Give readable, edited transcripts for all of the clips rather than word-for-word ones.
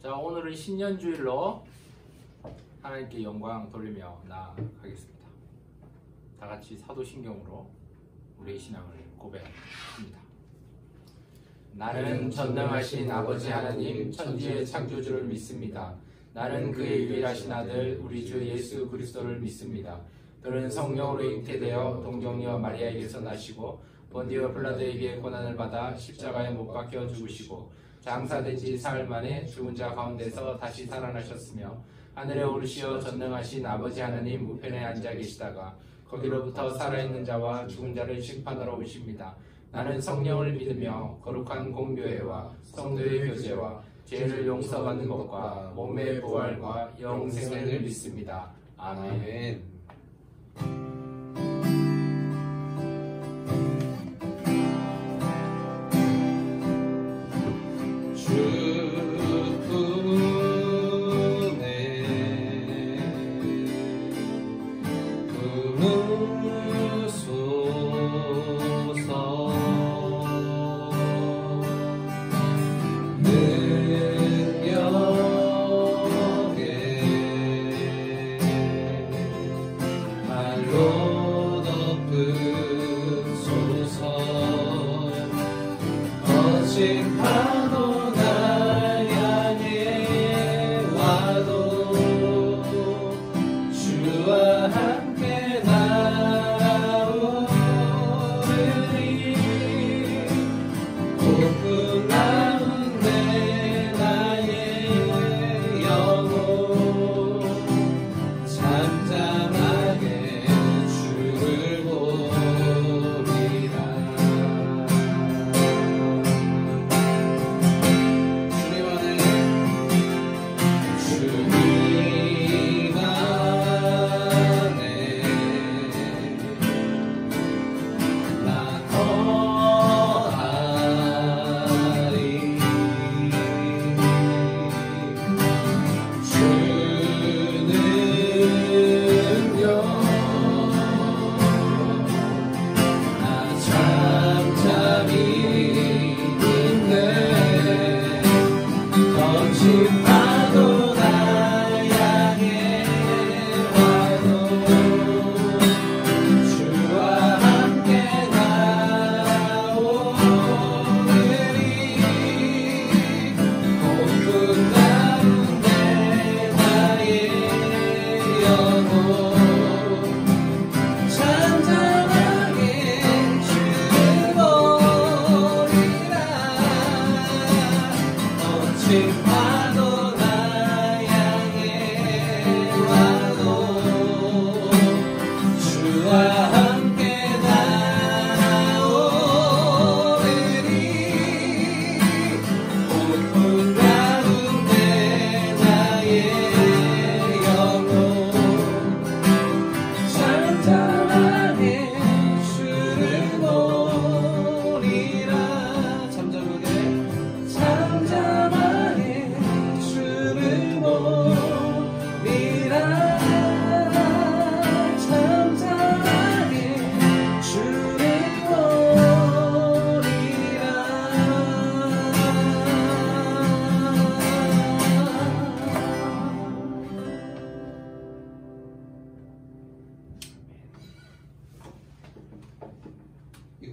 자, 오늘은 신년주일로 하나님께 영광 돌리며 나아가겠습니다. 다 같이 사도신경으로 우리의 신앙을 고백합니다. 나는 전능하신 아버지 하나님 천지의 창조주를 믿습니다. 나는 그의 유일하신 아들 우리 주 예수 그리스도를 믿습니다. 그는 성령으로 잉태되어 동정녀 마리아에게서 나시고 본디오 빌라도에게 고난을 받아 십자가에 못 박혀 죽으시고 장사된 지 사흘 만에 죽은 자 가운데서 다시 살아나셨으며 하늘에 오르시어 전능하신 아버지 하나님 우편에 앉아 계시다가 거기로부터 살아있는 자와 죽은 자를 심판하러 오십니다. 나는 성령을 믿으며 거룩한 공교회와 성도의 교제와 죄를 용서받는 것과 몸의 부활과 영생을 믿습니다. 아멘.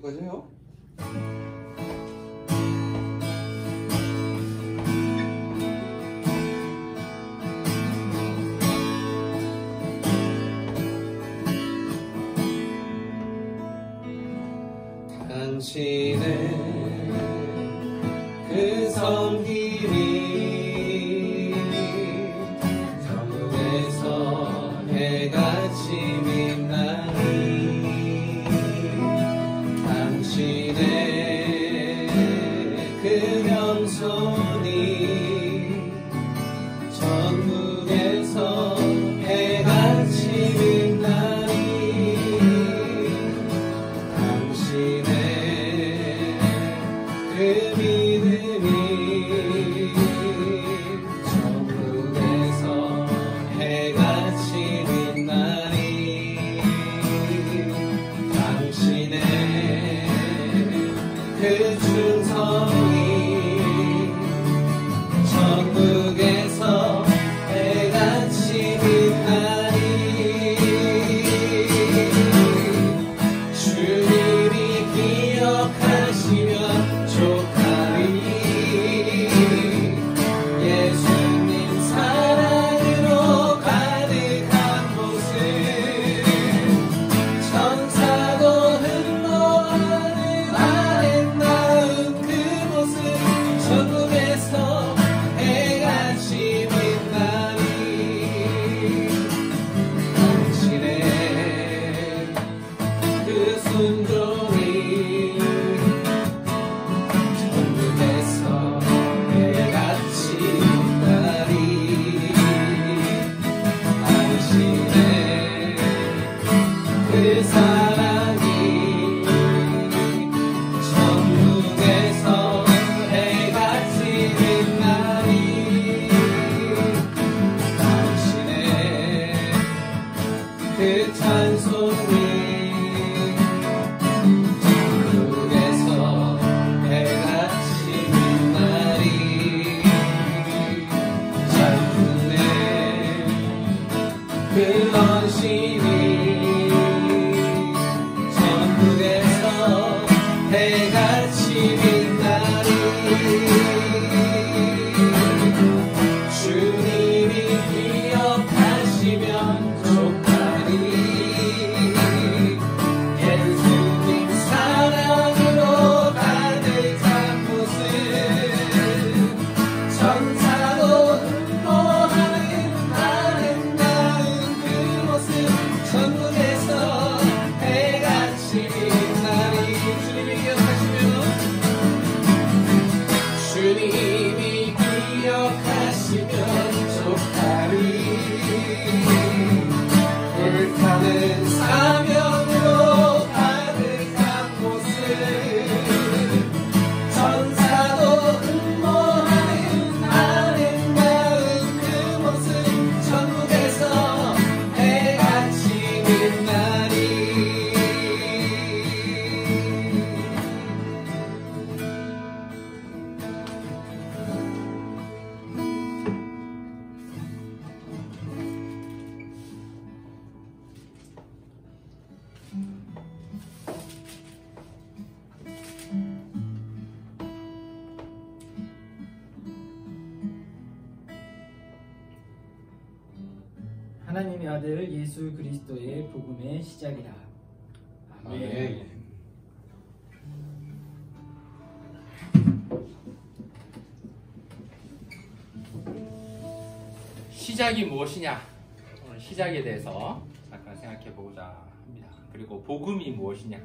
이거까지 해요? 당신의 그 섬김이 전국에서 해같이 빛나니 당신의 그 명손이 전국에서 해같이 빛나니 당신의 그 믿음이 전국에서 해같이 빛나니 당신의 그 충성이 천국에서 해같이 빛나리. 주님이 기억하시면 족하리. 예수님 사랑으로 가득한 모습, 천사도 흠모하는 아름다운 그 모습, 천국에서 해같이 빛나리. 당신의 그 순종이 천국에서 해같이 빛나리. 당신의 그 사랑이 천국에서 해같이 빛나리. 당신의 그 찬송이 천국에서 해같이 빛나리. 찬송의 그 헌신이 천국에서 해같이 빛나리. 주님이 기억하시면 족하리. 예수님 사랑으로 가득한 모습, 천사도 흠모하는 아름다운 그 모습, 천국에서 해같이 빛나리. 주님이 기억하시면 주님이 기억하시면 족하리. 불타는 사명으로 가득한 모습, 천사도 흠모하는 아름다운 그 모습, 천국에서 해같이 빛나리. 하나님의 아들 예수 그리스도의 복음의 시작이다. 아멘. 시작이 무엇이냐? 오늘 시작에 대해서 잠깐 생각해 보고자 합니다. 그리고 복음이 무엇이냐?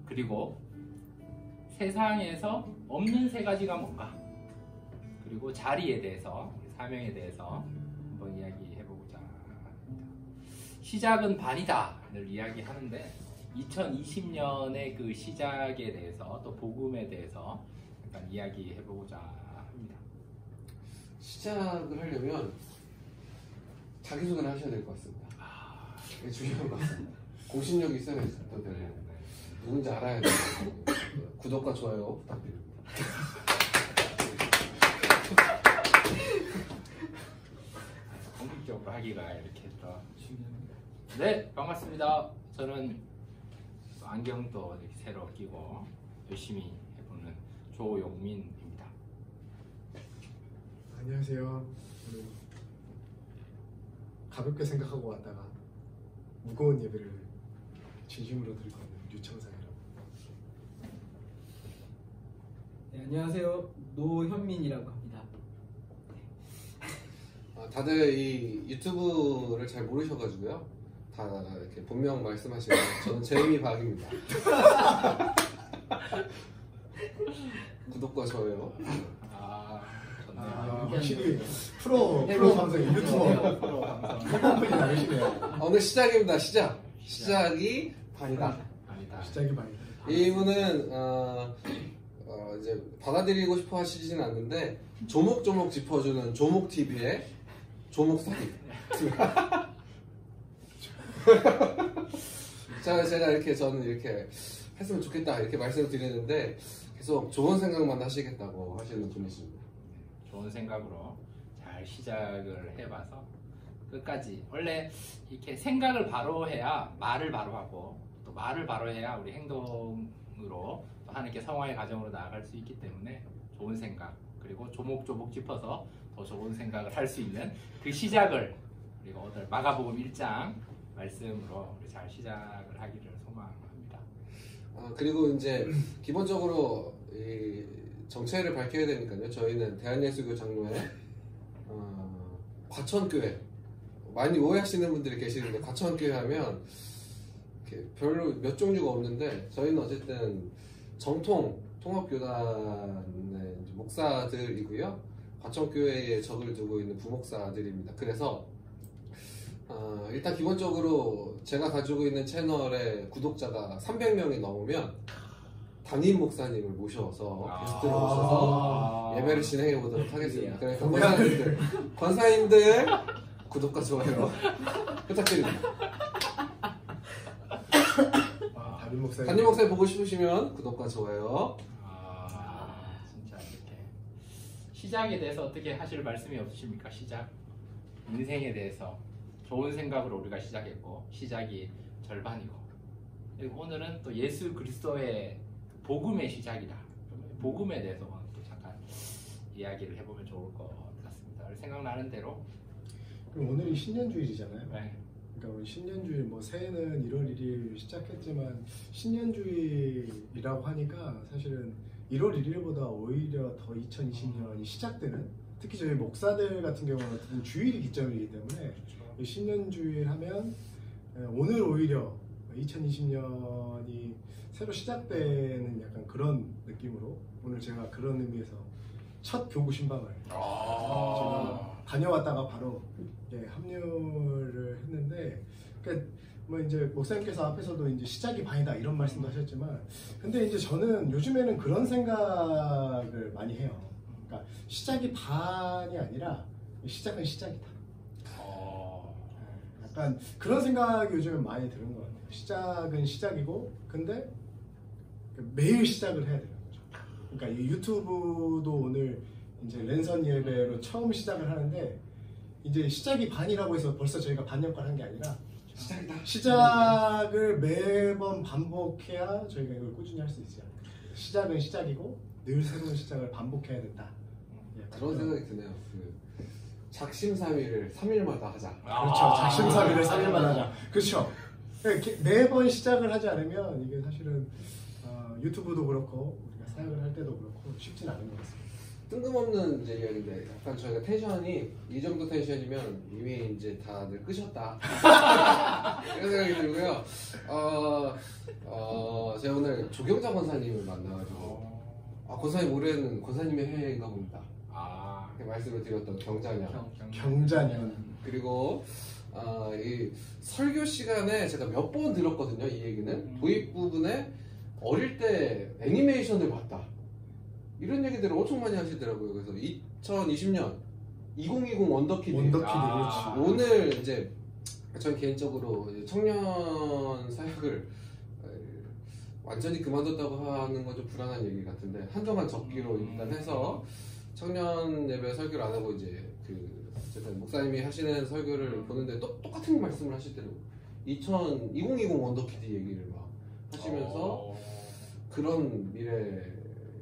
그리고 세상에서 없는 세 가지가 뭔가? 그리고 자리에 대해서, 사명에 대해서 한번 이야기해 보고자 합니다. 시작은 반이다를 이야기하는데 2020년의 그 시작에 대해서 또 복음에 대해서 약간 이야기해 보고자 합니다. 시작을 하려면 자기소개를 하셔야 될 것 같습니다. 이게 중요한 것 같습니다. 공신력이 있어야 또 되고 누군지 알아야 되고 구독과 좋아요 부탁드립니다. 공식적으로 하기가 이렇게 또 네, 반갑습니다. 저는 안경도 이렇게 새로 끼고 열심히 해보는 조용민입니다. 안녕하세요. 오늘 가볍게 생각하고 왔다가 무거운 예배를 진심으로 드리고 있는 유청상이라고. 네, 안녕하세요. 노현민이라고 합니다. 다들 이 유튜브를 잘 모르셔가지고요. 다 이렇게 본명 말씀하시면 저는 제이미 박입니다. 구독과 좋아요. 좋네요. 확실히 프로 방송 유튜버 팬분이 다르시네요. 오늘 시작입니다. 시작이 반이다. 아니다. 시작이 많이. 이분은 이제 받아들이고 싶어 하시진 않는데 조목조목 짚어주는 조목TV의 조목사기. 자, 제가 저는 이렇게 했으면 좋겠다 이렇게 말씀을 드리는데 계속 좋은 생각만 하시겠다고 하시는 분이십니다. 좋은 생각으로 잘 시작을 해봐서 끝까지 원래 이렇게 생각을 바로 해야 말을 바로 하고 또 말을 바로 해야 우리 행동으로 또 하나님께 성화의 과정으로 나아갈 수 있기 때문에 좋은 생각 그리고 조목조목 짚어서 더 좋은 생각을 할 수 있는 그 시작을 그리고 오늘 마가복음 1장 말씀으로 우리 잘 시작을 하기를 소망합니다. 그리고 이제 기본적으로 이 정체를 밝혀야 되니까요. 저희는 대한예수교 장로회 과천교회 많이 오해하시는 분들이 계시는데 과천교회 하면 이렇게 별로 몇 종류가 없는데 저희는 어쨌든 정통 통합교단의 목사들이고요. 과천교회에 적을 두고 있는 부목사들입니다. 그래서 일단 기본적으로 제가 가지고 있는 채널에 구독자가 300명이 넘으면 담임 목사님을 모셔서 게스트로 모셔서 예배를 진행해 보도록 하겠습니다. 그러니까 권사님들 구독과 좋아요 부탁드립니다. 담임 목사님 보고 싶으시면 구독과 좋아요. 진짜 이렇게 시작에 대해서 어떻게 하실 말씀이 없으십니까? 시작 인생에 대해서 좋은 생각으로 우리가 시작했고 시작이 절반이고 그리고 오늘은 또 예수 그리스도의 복음의 시작이다. 복음에 대해서 또 잠깐 이야기를 해보면 좋을 것 같습니다. 생각나는 대로 그럼 오늘이 신년주일이잖아요. 네. 그러니까 우리 신년주일 뭐 새해는 1월 1일 시작했지만 신년주일이라고 하니까 사실은 1월 1일보다 오히려 더 2020년이 시작되는 특히 저희 목사들 같은 경우는 주일이 기점이기 때문에 이 신년주일 하면 오늘 오히려 2020년이 새로 시작되는 약간 그런 느낌으로 오늘 제가 그런 의미에서 첫 교구 신방을 제가 다녀왔다가 바로 합류를 했는데 그러니까 뭐 이제 목사님께서 앞에서도 이제 시작이 반이다 이런 말씀도 하셨지만 근데 이제 저는 요즘에는 그런 생각을 많이 해요. 그러니까 시작이 반이 아니라 시작은 시작이다. 약간 그런 생각이 요즘에 많이 드는 것 같아요. 시작은 시작이고 근데 매일 시작을 해야 되는 거죠. 그러니까 이 유튜브도 오늘 이제 랜선 예배로 처음 시작을 하는데 이제 시작이 반이라고 해서 벌써 저희가 반년간 한 게 아니라 시작이다. 시작을 매번 반복해야 저희가 이걸 꾸준히 할 수 있어요. 시작은 시작이고 늘 새로운 시작을 반복해야 된다. 그런 생각이 드네요. 작심삼일을 3일마다 하자. 그렇죠. 작심삼일을 3일마다 하자. 그렇죠. 매번 시작을 하지 않으면 이게 사실은 유튜브도 그렇고 우리가 사역을 할 때도 그렇고 쉽진 않은 것 같습니다. 뜬금없는 이제 이야기인데 약간 저희가 텐션이 이 정도 텐션이면 이미 이제 다들 끄셨다 이런 생각이 들고요. 제가 오늘 조경자 권사님을 만나가지고 권사님 올해는 권사님의 해인가 봅니다. 이렇게 말씀을 드렸던 경자년 그리고 이 설교 시간에 제가 몇 번 들었거든요. 이 얘기는 도입 부분에 어릴 때 애니메이션을 봤다 이런 얘기들을 엄청 많이 하시더라고요. 그래서 2020년 2020 원더키드 그렇지. 오늘 이제 전 개인적으로 청년 사역을 완전히 그만뒀다고 하는 건 좀 불안한 얘기 같은데 한동안 적기로 일단 해서 청년 예배 설교를 안 하고 이제 어쨌든 목사님이 하시는 설교를 보는데 똑같은 말씀을 하시더라고요. 2020 원더키드 얘기를 막 하시면서 그런 미래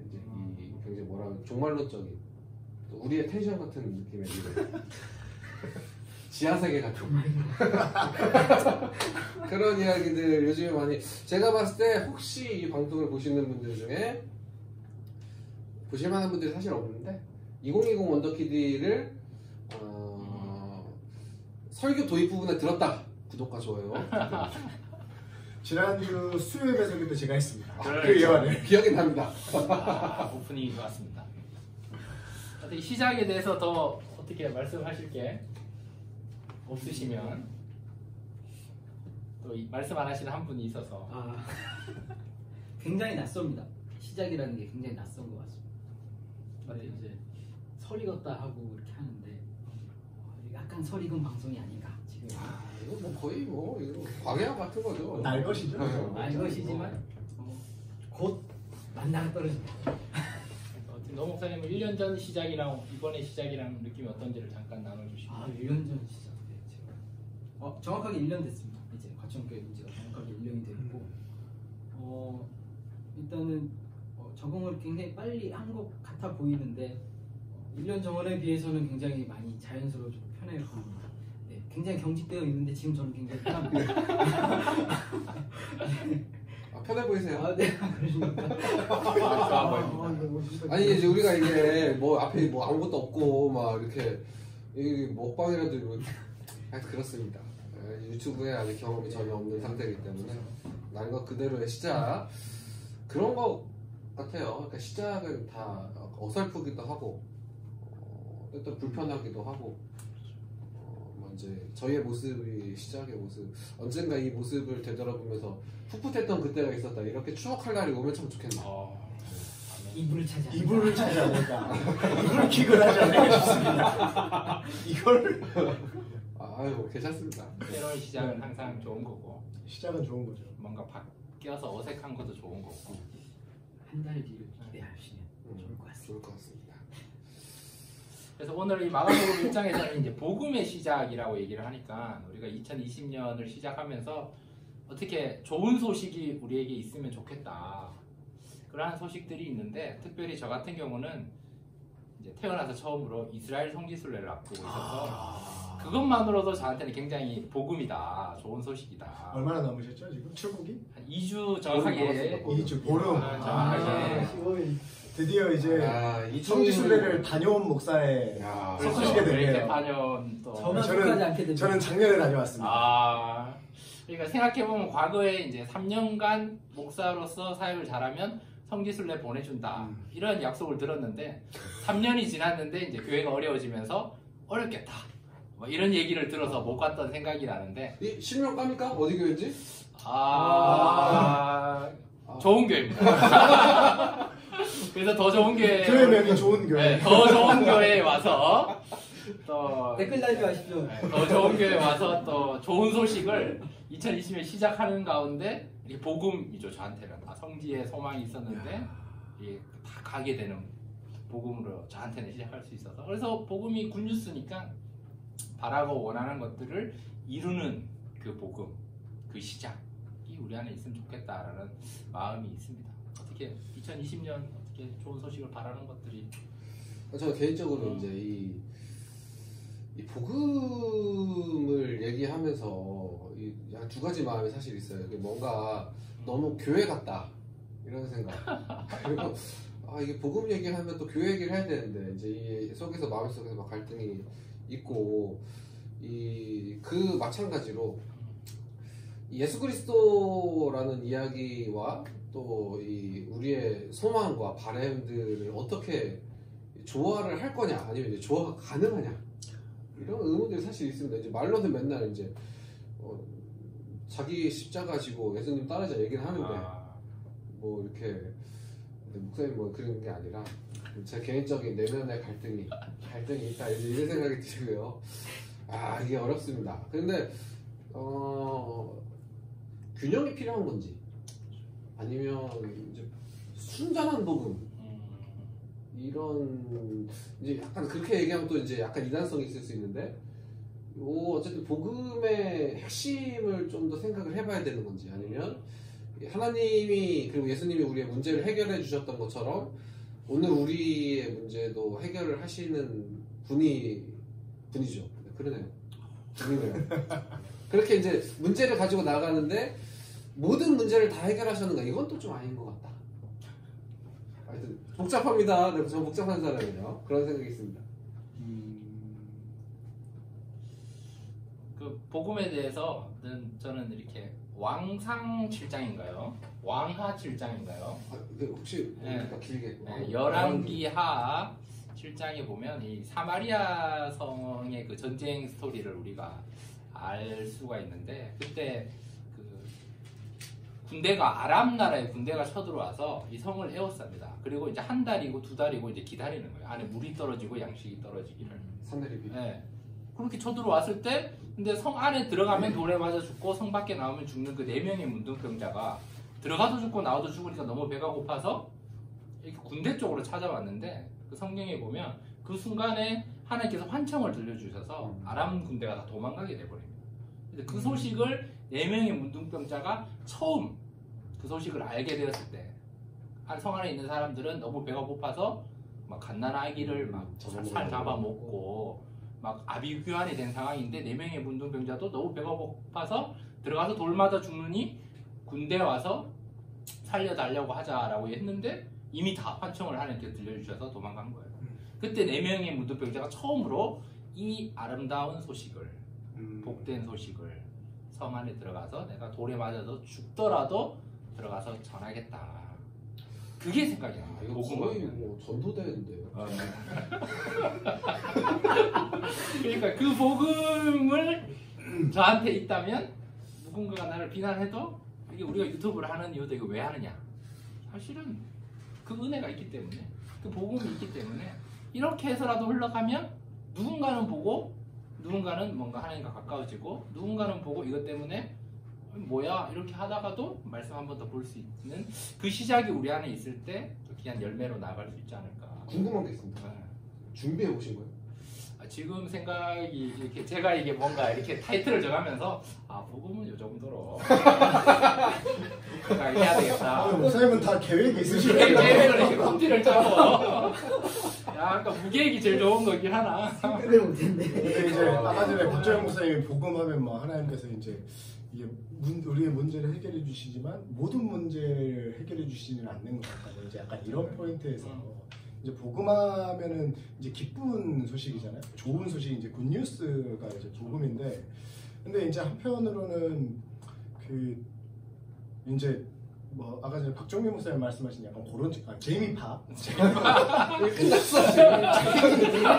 이제 이 굉장히 종말론적인 우리의 텐션 같은 느낌의 미래 지하세계 같은 그런 이야기들 요즘에 많이 제가 봤을 때 혹시 이 방송을 보시는 분들 중에 보실만한 분들이 사실 없는데 2020 원더키드를 설교 도입 부분에 들었다 구독과 좋아요 지난주 수요예배 설교도 제가 했습니다. 그렇죠. 그 예화를 기억이 납니다. 오프닝인 것 같습니다. 어떻게 시작에 대해서 더 어떻게 말씀하실 게 없으시면 또 말씀 안 하시는 한 분이 있어서 굉장히 낯섭니다. 시작이라는 게 굉장히 낯선 것 같습니다. 근데 이제 설익었다 하고 이렇게 하는데 약간 설익은 방송이 아닌가 지금. 이거 뭐 거의 뭐 이거 광야 같은 거죠. 날 것이죠. 알 것이지만 곧 만나가 떨어집니다. 노 목사님은 1년 전 시작이랑 이번의 시작이랑 느낌이 어떤지를 잠깐 나눠주시면. 1년 전 시작. 네, 제가 정확하게 1년 됐습니다. 이제 과천교회 문제가 정확하게 1년이 됐고, 일단은 적응을 굉장히 빨리 한 것 같아 보이는데 1년 전에 비해서는 굉장히 많이 자연스러워지고 편해 보입니다. 네, 굉장히 경직되어 있는데 지금 저는 굉장히 편합니다. 편해 보이세요? 네, 그러십니까? 좋아 보입니다. 아니 이제 우리가 이게 뭐 앞에 뭐 아무것도 없고 막 이렇게 이 먹방이라도 뭐 하여튼 그렇습니다. 유튜브에 아직 경험이 전혀 없는 상태이기 때문에 난 것 그대로의 시작 그런 거 같아요. 그러니까 시작은 다 어설프기도 하고 또 불편하기도 하고 뭐 이제 저희의 모습이 시작의 모습 언젠가 이 모습을 되돌아보면서 풋풋했던 그때가 있었다 이렇게 추억할 날이 오면 참 좋겠네요. 이불을 차지 이불을 차지 않을까. 이불 킥을 하지 않을까 싶습니다. 이걸 아유 괜찮습니다. 새로운 시작은 항상 좋은 거고 시작은 좋은 거죠. 뭔가 바뀌어서 어색한 것도 좋은 거고 한 달 뒤를 기대하시면 좋을 것 같습니다. 좋을 것 같습니다. 그래서 오늘 이 마가복음 1장에서는 이제 복음의 시작이라고 얘기를 하니까 우리가 2020년을 시작하면서 어떻게 좋은 소식이 우리에게 있으면 좋겠다 그러한 소식들이 있는데 특별히 저 같은 경우는 이제 태어나서 처음으로 이스라엘 성지순례를 앞두고 있어서 그것만으로도 저한테는 굉장히 복음이다, 좋은 소식이다. 얼마나 남으셨죠 지금 출국이? 한 2주 정확하게 2주 보름. 정확하게 드디어 이제 성지순례를 다녀온 목사에 섞으시게 되네요. 다녀온 또 저만 속하지 않게 됩니다. 저는 작년에 다녀왔습니다. 그러니까 생각해보면 과거에 이제 3년간 목사로서 사역을 잘하면 성지순례 보내준다 이런 약속을 들었는데 3년이 지났는데 이제 교회가 어려워지면서 어렵겠다 뭐 이런 얘기를 들어서 못 갔던 생각이 나는데 이 실명 깝니까? 어디 교회인지? 좋은 교회입니다. 그래서 더 좋은 교회명이 좋은 교회. 네, 더 좋은 교회에 와서 또 댓글 달리하십시오. 더 좋은 교회에 와서 또 좋은 소식을 2020년 시작하는 가운데 이 복음이죠. 저한테는 성지에 소망이 있었는데 이게 다 가게 되는 복음으로 저한테는 시작할 수 있어서 그래서 복음이 굿뉴스니까 바라고 원하는 것들을 이루는 그 복음, 그 시작이 우리 안에 있으면 좋겠다라는 마음이 있습니다. 어떻게 2020년 어떻게 좋은 소식을 바라는 것들이 저는 개인적으로 이제 이 복음을 얘기하면서 한 두 가지 마음이 사실 있어요. 뭔가 너무 교회 같다 이런 생각. 그리고 이게 복음 얘기하면 또 교회 얘기를 해야 되는데 이제 이 속에서 마음속에서 막 갈등이 있고 그 마찬가지로 예수 그리스도라는 이야기와 또 우리의 소망과 바람들을 어떻게 조화를 할 거냐 아니면 이제 조화가 가능하냐 이런 의문들이 사실 있습니다. 이제 말로는 맨날 이제 자기 십자가 지고 예수님 따르자 얘기를 하는데 뭐 이렇게 목사님 뭐 그런 게 아니라 제 개인적인 내면의 갈등이 있다 이런 생각이 들고요. 이게 어렵습니다. 그런데 균형이 필요한 건지 아니면 이제 순전한 복음 이런 이제 약간 그렇게 얘기하면 또 이제 약간 이단성이 있을 수 있는데 어쨌든 복음의 핵심을 좀 더 생각을 해봐야 되는 건지 아니면 하나님이 그리고 예수님이 우리의 문제를 해결해 주셨던 것처럼 오늘 우리의 문제도 해결을 하시는 분이죠. 그러네요. 분이네요. 그렇게 이제 문제를 가지고 나가는데 모든 문제를 다 해결하셨는가 이건 또 좀 아닌 것 같다. 하여튼 복잡합니다. 네, 저 복잡한 사람이에요. 그런 생각이 있습니다. 그 복음에 대해서는 저는 이렇게 왕상 7장인가요? 왕하 7장인가요? 혹시 길게 열왕기하 7장에 보면 이 사마리아 성의 그 전쟁 스토리를 우리가 알 수가 있는데 그때 군대가 아람 나라의 군대가 쳐들어와서 이 성을 에워쌉니다. 그리고 이제 한 달이고 두 달이고 이제 기다리는 거예요. 안에 물이 떨어지고 양식이 떨어지기를. 산내리비. 네. 그렇게 쳐들어왔을 때 근데 성 안에 들어가면 돌에 맞아 죽고 성 밖에 나오면 죽는 그 4명의 문둥병자가 들어가도 죽고 나와도 죽으니까 너무 배가 고파서 이렇게 군대 쪽으로 찾아왔는데 그 성경에 보면 그 순간에 하나님께서 환청을 들려주셔서 아람 군대가 다 도망가게 돼버립니다. 근데 그 소식을 4명의 문둥병자가 처음 그 소식을 알게 되었을 때 성 안에 있는 사람들은 너무 배가 고파서 막 갓난아기를 막 살 잡아먹고 막 아비규환이 된 상황인데 4명의 문둥병자도 너무 배가 고파서 들어가서 돌마다 죽느니 군대 와서 살려달라고 하자라고 했는데 이미 다 환청을 하나님께서 들려주셔서 도망간 거예요. 그때 4명의 문둥병자가 처음으로 이 아름다운 소식을 복된 소식을 성 안에 들어가서 내가 돌에 맞아서 죽더라도 들어가서 전하겠다. 그게 생각이 나요. 이거 거의 뭐 전도대인데요. 그러니까 그 복음을 저한테 있다면 누군가가 나를 비난해도 이게 우리가 유튜브를 하는 이유도 이거 왜 하느냐? 사실은 그 은혜가 있기 때문에 그 복음이 있기 때문에 이렇게 해서라도 흘러가면 누군가는 보고 누군가는 뭔가 하나님과 가까워지고 누군가는 보고 이것 때문에 뭐야 이렇게 하다가도 말씀 한 번 더 볼 수 있는 그 시작이 우리 안에 있을 때 귀한 열매로 나아갈 수 있지 않을까. 궁금한 게 있습니다. 준비해 오신 거예요? 지금 생각이 이렇게 제가 이게 뭔가 이렇게 타이틀을 정하면서 복음은 요 정도로 내가 해야 되겠다. 목사님은 다 계획이 있으시네요. 계획을 이렇게 컴퓨터를 짜고 약간 무계획이 제일 좋은 거긴 하나. 생각을 못했네. 근데 이제 아까 전에 박정현 목사님이 복음하면 뭐 하나님께서 이제 이게 우리의 문제를 해결해 주시지만 모든 문제를 해결해 주시지는 않는 것 같아요. 이제 약간 이런 포인트에서 이제 복음하면은 이제 기쁜 소식이잖아요. 좋은 소식이 이제 굿뉴스가 이제 복음인데, 근데 이제 한편으로는 그 이제 뭐 아까 전에 박정민 목사님 말씀하신 약간 그런 제이미파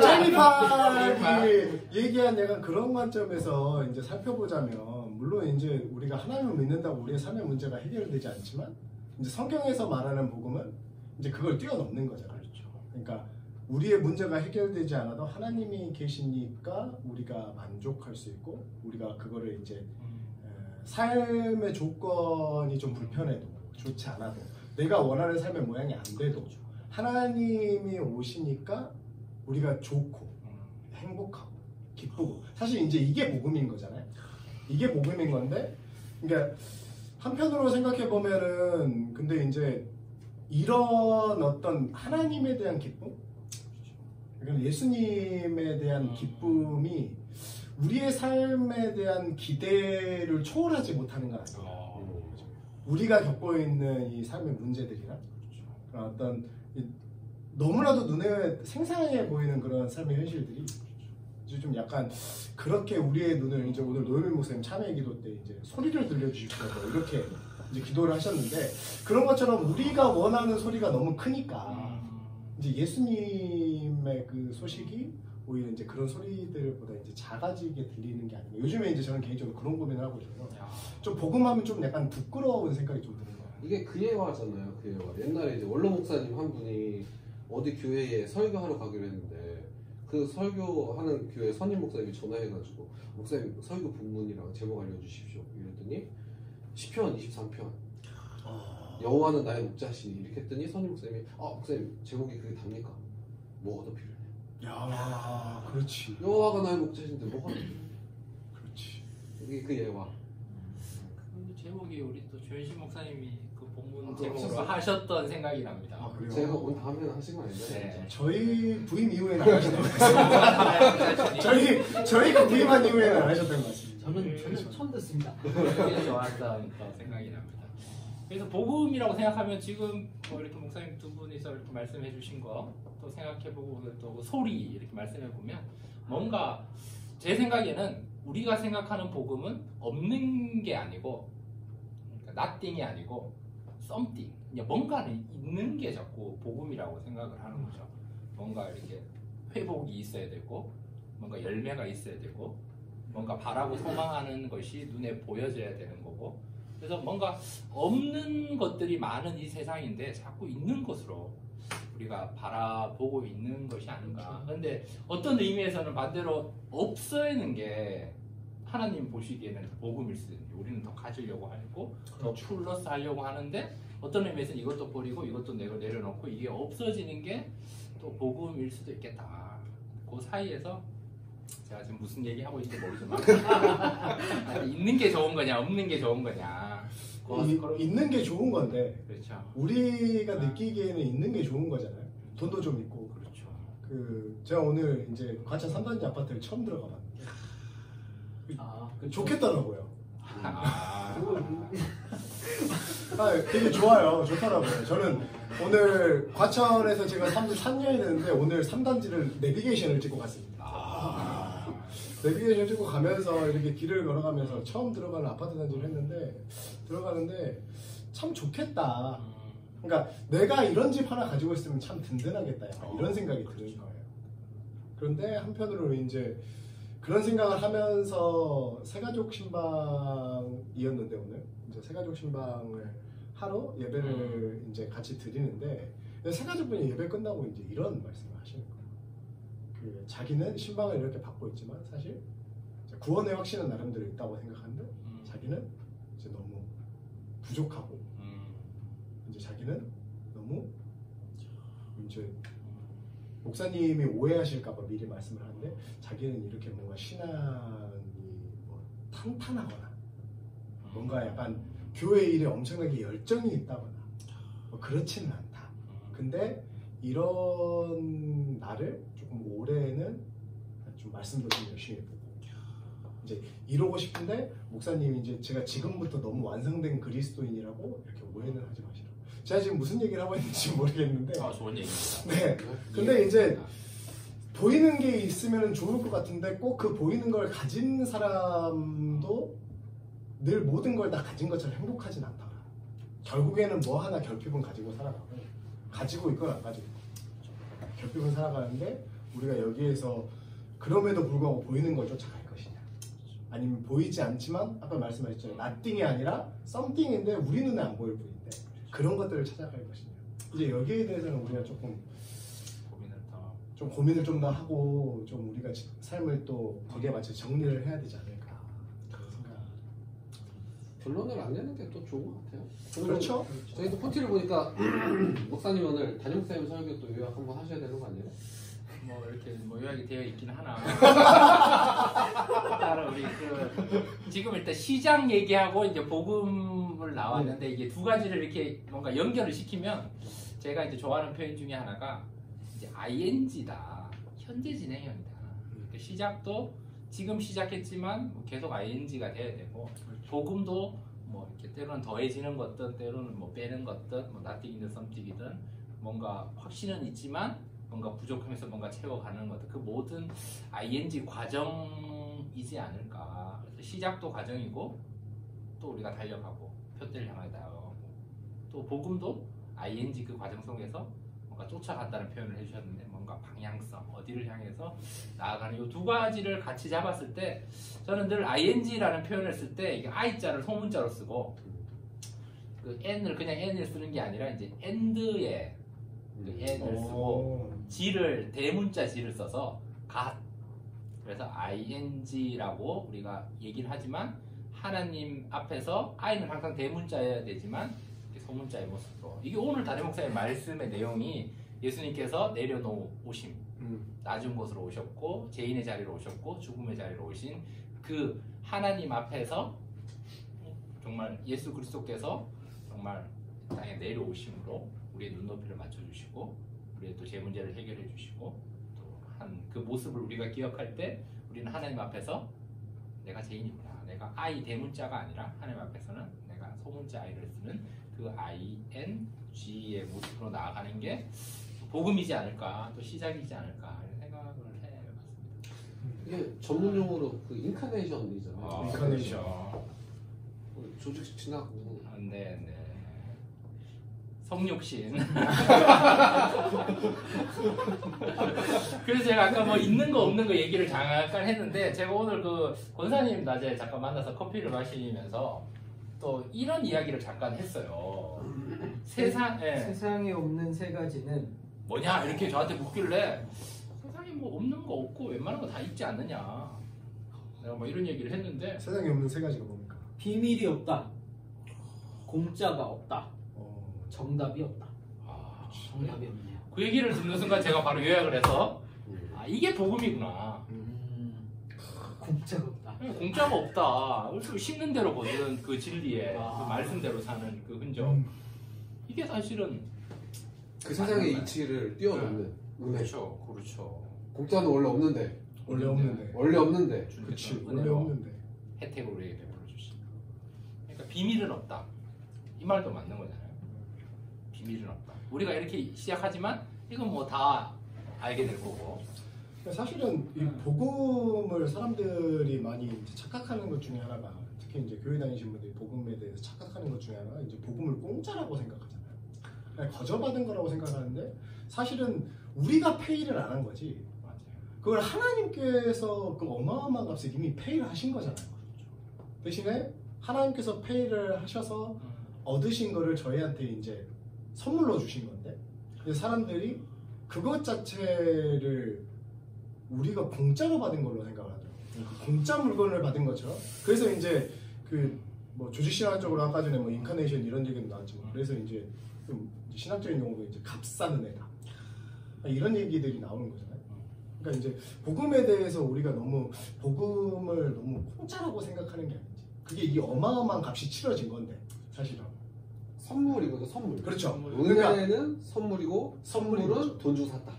제이미파이 얘기한 약간 그런 관점에서 이제 살펴보자면, 물론 이제 우리가 하나님을 믿는다고 우리의 삶의 문제가 해결되지 않지만 이제 성경에서 말하는 복음은 이제 그걸 뛰어넘는 거잖아요. 그렇죠. 그러니까 우리의 문제가 해결되지 않아도 하나님이 계시니까 우리가 만족할 수 있고, 우리가 그거를 이제 삶의 조건이 좀 불편해도 좋지 않아도 내가 원하는 삶의 모양이 안 돼도 하나님이 오시니까 우리가 좋고 행복하고 기쁘고, 사실 이제 이게 복음인 거잖아요. 이게 복음인 건데, 그러니까 한편으로 생각해 보면은 근데 이제 이런 어떤 하나님에 대한 기쁨, 그러니까 예수님에 대한 기쁨이 우리의 삶에 대한 기대를 초월하지 못하는 건 아니에요. 우리가 겪고 있는 이 삶의 문제들이나 그런 어떤 너무나도 눈에 생생해 보이는 그런 삶의 현실들이 이제 좀 약간 그렇게 우리의 눈을, 이제 오늘 노현민 목사님 참회 기도 때 이제 소리를 들려주시고 이렇게 이제 기도를 하셨는데, 그런 것처럼 우리가 원하는 소리가 너무 크니까 이제 예수님의 그 소식이 오히려 이제 그런 소리들보다 이제 작아지게 들리는 게 아닌가. 요즘에 이제 저는 개인적으로 그런 고민을 하고 있어요. 좀 복음하면 좀 약간 부끄러운 생각이 좀 드는 거예요. 이게 그 예화잖아요. 그 예화. 옛날에 이제 원로 목사님 한 분이 어디 교회에 설교하러 가기로 했는데, 그 설교하는 교회 선임 목사님이 전화해가지고 목사님 설교 본문이랑 제목 알려주십시오 이랬더니 시편 23편 여호와는 나의 목자시니 이렇게 했더니 선임 목사님이 목사님 제목이 그게 답니까? 뭐가 더 필요해? 야, 그렇지. 여호와가 나의 목자신데 뭐가 더 필요해? 그렇지. 이게 그 예화. 그 제목이 우리 또 조현신 목사님이 그 본문 그거 제목으로 하셨어요? 하셨던 생각이 납니다. 그래요? 제가 온 다음에는 하신 거 아닌가요? 네. 저희 부임 이후에는 안 하셨던 것 같습니다. 저희가 부임한 이후에는 안 하셨던 것 같습니다. 저는 처음 듣습니다. 되게 좋았던 또 생각이 납니다. 그래서 복음이라고 생각하면 지금 뭐 이렇게 목사님 두 분이서 이렇게 말씀해 주신 거 또 생각해보고 또 소리 이렇게 말씀해 보면 뭔가 제 생각에는 우리가 생각하는 복음은 없는 게 아니고, 그러니까 nothing이 아니고 something, 뭔가는 있는 게 자꾸 복음이라고 생각을 하는 거죠. 뭔가 이렇게 회복이 있어야 되고, 뭔가 열매가 있어야 되고, 뭔가 바라고 소망하는 것이 눈에 보여져야 되는 거고, 그래서 뭔가 없는 것들이 많은 이 세상인데 자꾸 있는 것으로 우리가 바라보고 있는 것이 아닌가. 그런데 어떤 의미에서는 반대로 없어야는 게 하나님 보시기에는 복음일수든지 우리는 더 가지려고 하고 더 그렇죠. 플러스 하려고 하는데 어떤 의미에서는 이것도 버리고 이것도 내려놓고 이게 없어지는 게 또 복음일 수도 있겠다. 그 사이에서 제가 지금 무슨 얘기하고 있는지 모르지만 있는 게 좋은 거냐 없는 게 좋은 거냐 있는 게 좋은 건데 그렇죠. 우리가 느끼기에는 있는 게 좋은 거잖아요. 돈도 좀 있고. 그렇죠. 제가 오늘 이제 과천 3단지 아파트를 처음 들어가 봤는데 좋겠더라고요. 되게 좋아요. 좋더라고요. 저는 오늘 과천에서 제가 3년이 됐는데 오늘 3단지를 내비게이션을 찍고 갔습니다. 내비게이션 찍고 가면서 이렇게 길을 걸어가면서 처음 들어가는 아파트 단지를 했는데 들어가는데 참 좋겠다. 그러니까 내가 이런 집 하나 가지고 있으면 참 든든하겠다. 약간 이런 생각이 드는 거예요. 그런데 한편으로 이제 그런 생각을 하면서 새가족 신방이었는데 오늘 이제 새가족 신방을 하러 예배를 이제 같이 드리는데 새가족분이 예배 끝나고 이제 이런 말씀을 하시는 거예요. 자기는 신방을 이렇게 받고 있지만 사실 구원의 확신은 나름대로 있다고 생각하는데 자기는 이제 너무 부족하고 이제 자기는 너무 이제 목사님이 오해하실까봐 미리 말씀을 하는데 자기는 이렇게 뭔가 신앙이 뭐 탄탄하거나 뭔가 약간 교회 일에 엄청나게 열정이 있다거나 뭐 그렇지는 않다. 근데 이런 나를 조금 올해는 좀 말씀도 좀 열심히 보고 이제 이러고 싶은데 목사님이 이제 제가 지금부터 너무 완성된 그리스도인이라고 이렇게 오해는 하지 마시라고. 제가 지금 무슨 얘기를 하고 있는지 모르겠는데 좋은 얘기입니다. 네. 근데 이제 보이는 게 있으면 좋을 것 같은데 꼭 그 보이는 걸 가진 사람도 늘 모든 걸 다 가진 것처럼 행복하진 않다. 결국에는 뭐 하나 결핍은 가지고 살아가고 가지고 있건 안 가지고 있건 결핍은 살아가는데 우리가 여기에서 그럼에도 불구하고 보이는 걸 쫓아갈 것이냐 아니면 보이지 않지만 아까 말씀하셨잖아요. nothing이 아니라 something인데 우리 눈에 안 보일 뿐인데 그런 것들을 찾아갈 것이냐. 이제 여기에 대해서는 우리가 조금 고민을 좀 더 하고 좀 우리가 삶을 또 거기에 맞춰 정리를 해야 되지 않을까 그런 생각. 결론을 안 내는 게 또 좋은 것 같아요. 그렇죠. 저희도 포티를 보니까 목사님 오늘 담임 목사님 설교 또 요약 한번 하셔야 되는 거 아니에요? 뭐 이렇게 뭐 요약이 되어 있긴 하나. 따로 우리 지금 일단 시장 얘기하고 이제 복음을 나왔는데 이게 두 가지를 이렇게 뭔가 연결을 시키면 제가 이제 좋아하는 표현 중에 하나가 이제 ing다. 현재 진행형이다. 그러니까 시작도 지금 시작했지만 계속 ing가 돼야 되고 복음도 뭐 이렇게 때로는 더해지는 것든 때로는 뭐 빼는 것든 뭐 nothing이든 something이든 뭔가 확신은 있지만 뭔가 부족하면서 뭔가 채워가는 것들 그 모든 ing 과정이지 않을까. 그래서 시작도 과정이고 또 우리가 달려가고 표대를 향해 나아가고 또 복음도 ing 그 과정 속에서 뭔가 쫓아간다는 표현을 해주셨는데 뭔가 방향성 어디를 향해서 나아가는 이 두 가지를 같이 잡았을 때 저는 늘 ing라는 표현을 쓸 때 이게 i자를 소문자로 쓰고 그 n을 그냥 n을 쓰는 게 아니라 이제 and에 그 n을 쓰고 G를 대문자 G를 써서 God 그래서 ing라고 우리가 얘기를 하지만 하나님 앞에서 I는 항상 대문자여야 되지만 소문자의 모습으로 이게 오늘 담임 목사의 말씀의 내용이 예수님께서 내려놓으심 낮은 곳으로 오셨고 죄인의 자리로 오셨고 죽음의 자리로 오신 그 하나님 앞에서 정말 예수 그리스도께서 정말 땅에 내려오심으로 우리의 눈높이를 맞춰주시고 우리의 또 제 문제를 해결해 주시고 또 한 그 모습을 우리가 기억할 때 우리는 하나님 앞에서 내가 죄인이구나 내가 I 대문자가 아니라 하나님 앞에서는 내가 소문자 I를 쓰는 그 ING의 모습으로 나아가는 게 복음이지 않을까 또 시작이지 않을까 이런 생각을 해봤습니다. 이게 전문용어로 그 인카네이션이잖아요. 인카네이션. 조직 지나고. 네. 성육신. 그래서 제가 아까 뭐 있는 거 없는 거 얘기를 잠깐 했는데 제가 오늘 그 권사님 낮에 잠깐 만나서 커피를 마시면서 또 이런 이야기를 잠깐 했어요. 세상에 없는 세 가지는 뭐냐 이렇게 저한테 묻길래 세상에 뭐 없는 거 없고 웬만한 거 다 있지 않느냐. 내가 뭐 이런 얘기를 했는데 세상에 없는 세 가지가 뭡니까? 비밀이 없다. 공짜가 없다. 어, 정답이 없다. 아, 정답이 없네요. 그 얘기를 듣는 순간 제가 바로 요약을 해서 아 이게 복음이구나. 공짜가 없다. 공짜가 없다. 그래서 심는 대로 거두는 그 진리에 아. 그 말씀대로 사는 그 흔적. 이게 사실은 그 세상의 이치를 뛰어넘는 은혜. 그렇죠, 그렇죠. 공짜는 원래 없는데. 원래 없는데. 원래 없는데. 그치. 주님께서 원래 은혜로 없는데. 혜택으로 우리에게 베풀어 주신다. 그러니까 비밀은 없다. 이 말도 맞는 거잖아요. 비밀은 없다. 우리가 이렇게 시작하지만 이건 뭐 다 알게 될 거고. 사실은 이 복음을 사람들이 많이 이제 착각하는 것 중에 하나가, 특히 이제 교회 다니시는 분들이 복음에 대해서 착각하는 것 중에 하나가 이제 복음을 공짜라고 생각하잖아요. 그냥 거저받은 거라고 생각하는데 사실은 우리가 페이를 안 한 거지. 맞아요. 그걸 하나님께서 그 어마어마한 값을 이미 페이를 하신 거잖아요. 대신에 하나님께서 페이를 하셔서 얻으신 거를 저희한테 이제 선물로 주신 건데, 근데 사람들이 그것 자체를 우리가 공짜로 받은 걸로 생각을 하더라고요. 공짜 물건을 받은 것처럼. 그래서 이제 그 뭐 조직신학적으로 아까 전에 뭐 인카네이션 이런 얘기도 나왔지만, 그래서 이제 좀 신학적인 용어로 이제 값싼 은혜다 이런 얘기들이 나오는 거잖아요. 그러니까 이제 복음에 대해서 우리가 너무 복음을 너무 공짜라고 생각하는 게 아닌지, 그게 이 어마어마한 값이 치러진 건데 사실은 선물이거든, 선물. 그렇죠. 은혜는 선물이고 선물은 선물이죠. 돈 주고 샀다.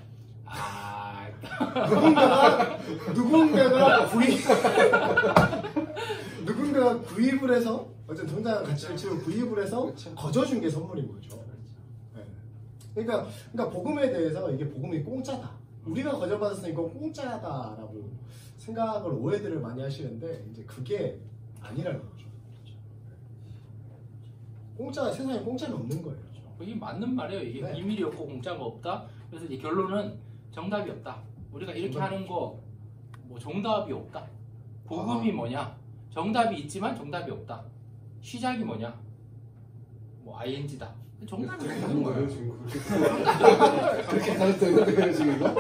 아, 누군가가 구입을 해서 어쨌든 통장 가치를 치고 구입을 해서 그렇죠. 거저준 게 선물인 거죠. 네. 그러니까 복음에 대해서 이게 복음이 공짜다. 우리가 거저받았으니까 공짜다라고 생각을 오해들을 많이 하시는데 이제 그게 아니라는 거죠. 공짜 세상에 공짜는 없는 거예요. 이게 맞는 말이에요. 이게 네. 비밀이 없고 공짜가 없다. 그래서 이제 결론은 정답이 없다. 우리가 이렇게 정답이 하는 거 뭐 정답이 없다. 복음이 뭐냐? 정답이 있지만 정답이 없다. 시작이 뭐냐? 뭐 ING다. 정답이 그렇게 없는 가는 거예요 거예요. 지금. 그렇게 가르쳐 있는 거예요 지금 이거?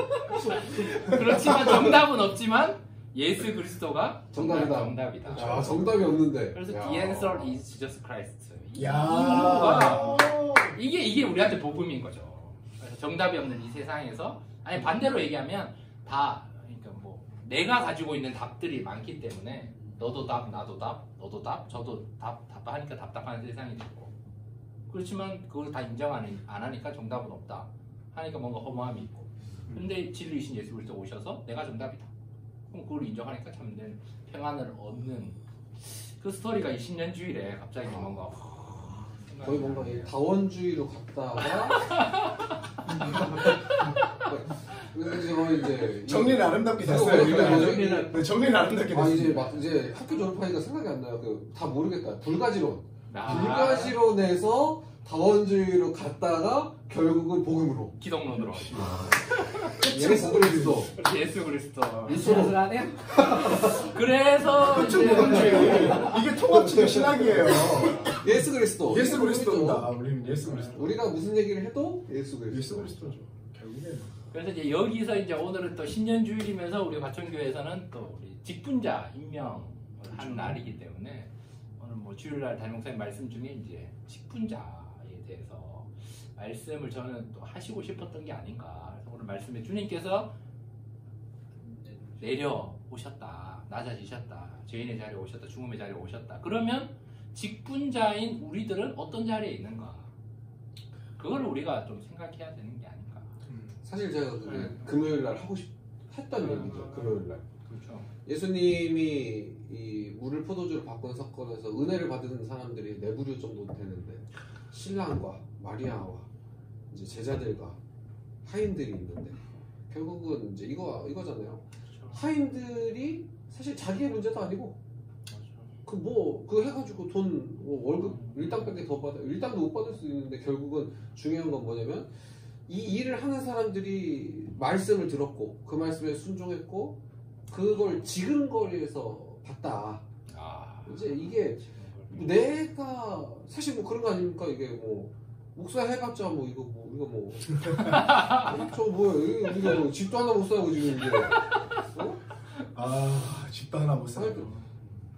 그렇지만 정답은 없지만 예수 그리스도가 정답이다. 정답이다. 아 정답이 없는데. 그래서 야. the answer is Jesus Christ. 이 야. 이유가 이게 우리한테 복음인 거죠. 그래서 정답이 없는 이 세상에서, 아니 반대로 얘기하면 다, 그러니까 뭐 내가 가지고 있는 답들이 많기 때문에 너도 답, 나도 답, 너도 답, 저도 답하니까 답답한 세상이 되고, 그렇지만 그걸 다 인정 안 하니까 정답은 없다 하니까 뭔가 허무함이 있고, 근데 진리이신 예수 그리스도 오셔서 내가 정답이다. 그럼 그걸 인정하니까 참된 평안을 얻는 그 스토리가 이 신년주일에 갑자기 뭔가 거의 뭔가 이 다원주의로 갔다가 그래서 거의 이제 정리는 아름답게 됐어요. 정리는 네, 정리는 아름답게 아 됐어요. 이제 막 이제 학교 졸업하니까 생각이 안 나요. 그 다 모르겠다. 불가지론. 아. 불가지론에서 다원주의로 갔다가 결국은 복음으로. 기독론으로 예수 그리스도. 예수 그리스도. 미션을 안 해요? 그래서 그쵸, 이제 복음주의. 이게 통합주의 신학이에요. 예수 그리스도. 예수 그리스도입니다. 우리는 예수 그리스도. 우리가 무슨 얘기를 해도 예수 그리스도. 예수 그리스도죠. 결국엔. 그래서 이제 여기서 이제 오늘은 또 신년주일이면서 우리 과천교회에서는 또 우리 직분자 임명을 한 날이기 때문에 오늘 뭐 주일날 담임목사님 말씀 중에 이제 직분자에 대해서 말씀을 저는 또 하시고 싶었던 게 아닌가. 그래서 오늘 말씀에 주님께서 내려오셨다, 낮아지셨다, 죄인의 자리에 오셨다, 죽음의 자리에 오셨다. 그러면 직분자인 우리들은 어떤 자리에 있는가? 그걸 우리가 좀 생각해야 되는 게 아닌가. 사실 제가 그게 금요일 날 하고 했던 얘기죠. 금요일 날. 그렇죠. 예수님이 이 물을 포도주로 바꾼 사건에서 은혜를 받은 사람들이 4부류 정도 되는데 신랑과 마리아와 이제 제자들과 하인들이 있는데 결국은 이제 이거잖아요. 하인들이 사실 자기의 문제도 아니고 그거 해가지고 돈 월급 일당밖에 더 받아 일당도 못 받을 수 있는데 결국은 중요한 건 뭐냐면 이 일을 하는 사람들이 말씀을 들었고 그 말씀에 순종했고 그걸 지근거리에서 봤다. 이제 이게 내가 사실 뭐 그런 거 아닙니까? 이게 뭐 목사 해봤자 뭐 이거 뭐 우리가 뭐 저 뭐야 우리가 뭐 집도 하나 못 사고 지금 이제 아 집도 하나 못 사고.